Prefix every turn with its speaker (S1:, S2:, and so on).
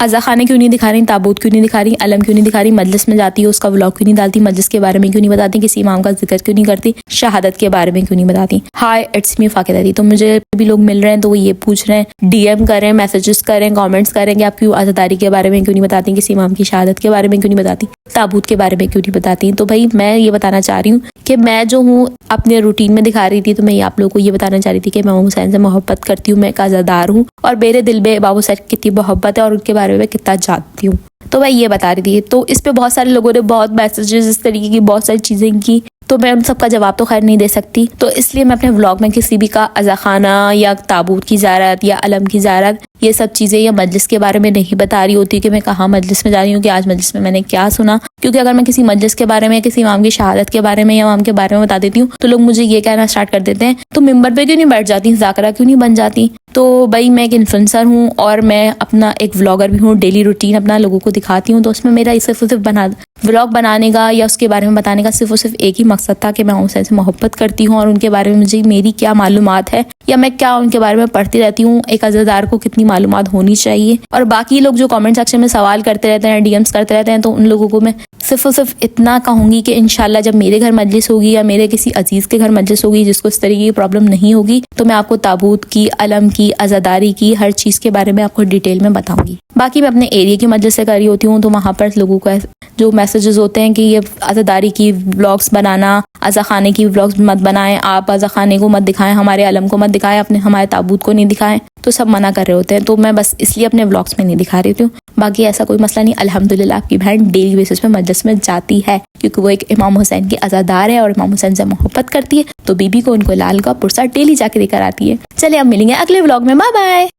S1: अज़ा खाने क्यों नहीं दिखा रही, ताबूत क्यों नहीं दिखा रही, अलम क्यों नहीं दिखा रही, मजलिस में जाती है उसका व्लॉग क्यों नहीं डालती, मजलिस के बारे में क्यों नहीं बताती, किसी इमाम का जिक्र क्यों नहीं करती, शहादत के बारे में क्यों नहीं बताती। हाय इट्स मी फाकिदा दी। तो मुझे भी लोग मिल रहे हैं तो वो ये पूछ रहे हैं, DM करें, मैसेजेस करें, कमेंट्स करें कि आप क्यों आज़ादारी के बारे में क्यों नहीं बताती, किसी इमाम की शहादत के बारे में क्यों नहीं बताती, ताबूत के बारे में क्यों नहीं बताती। तो भाई मैं ये बताना चाह रही हूँ कि मैं जो हूँ अपने रूटीन में दिखा रही थी, तो मैं ये आप लोगों को ये बताना चाह रही थी कि मैं इमाम हुसैन से मोहब्बत करती हूँ, मैं एक आज़ादार हूँ और मेरे दिल में इमाम हुसैन की कितनी मोहब्बत है और उनके बारे में कितना जानती हूँ। तो मैं ये बता रही थी। तो इस पे बहुत सारे लोगों ने बहुत मैसेजेस इस तरीके की बहुत सारी चीज़ें की, तो मैं उन सबका जवाब तो खैर नहीं दे सकती। तो इसलिए मैं अपने व्लॉग में किसी भी का अज़ा खाना या ताबूत की ज़ियारत या अलम की ज़ियारत ये सब चीज़ें या मजलिस के बारे में नहीं बता रही होती कि मैं कहाँ मजलिस में जा रही हूँ, कि आज मजलिस में मैंने क्या सुना। क्योंकि अगर मैं किसी मजलिस के बारे में, किसी इमाम की शहादत के बारे में या इमाम के बारे में बता देती हूँ तो लोग मुझे ये कहना स्टार्ट कर देते हैं, तो मिंबर पे क्यों नहीं बैठ जाती, ज़ाकरा क्यों नहीं बन जाती। तो भाई मैं एक इन्फ्लुएंसर हूँ और मैं अपना एक व्लॉगर भी हूँ, डेली रूटीन अपना लोगों को दिखाती हूँ। तो उसमें मेरा सिर्फ व्लॉग बनाने का या उसके बारे में बताने का सिर्फ और सिर्फ एक ही मकसद था कि मैं हुसैन से मोहब्बत करती हूँ और उनके बारे में मुझे मेरी क्या मालूमात है या मैं क्या उनके बारे में पढ़ती रहती हूँ, एक अज़ादार को कितनी मालूमात होनी चाहिए। और बाकी लोग जो कमेंट सेक्शन में सवाल करते रहते हैं, DMs करते रहते हैं, तो उन लोगों को मैं सिर्फ और सिर्फ इतना कहूँगी कि इंशाल्लाह जब मेरे घर मजलिस होगी या मेरे किसी अजीज़ के घर मजलिस होगी जिसको इस तरीके की प्रॉब्लम नहीं होगी, तो मैं आपको ताबूत की, अलम की, अज़ादारी की, हर चीज़ के बारे में आपको डिटेल में बताऊंगी। बाकी मैं अपने एरिया की मजलिस से कर रही होती हूँ, तो वहाँ पर लोगों का जो मैसेजेस होते हैं कि ये अज़ादारी की व्लॉग्स बनाना, अज़ा खाने की व्लॉग्स मत बनाएं, आप अज़ा खाने को मत दिखाएं, हमारे अलम को मत दिखाएं, अपने हमारे ताबूत को नहीं दिखाएं, तो सब मना कर रहे होते हैं। तो मैं बस इसलिए अपने व्लॉग्स में नहीं दिखा रही हूँ। बाकी ऐसा कोई मसला नहीं, अल्हम्दुलिल्लाह आपकी बहन डेली बेसिस पे मजलिस में जाती है क्योंकि वो एक इमाम हुसैन की अज़ादार है और इमाम हुसैन से मोहब्बत करती है। तो बीबी को उनको लाल का पुरसा डेली जाके देकर आती है। चलिए अब मिलेंगे अगले व्लॉग में, बाय बाय।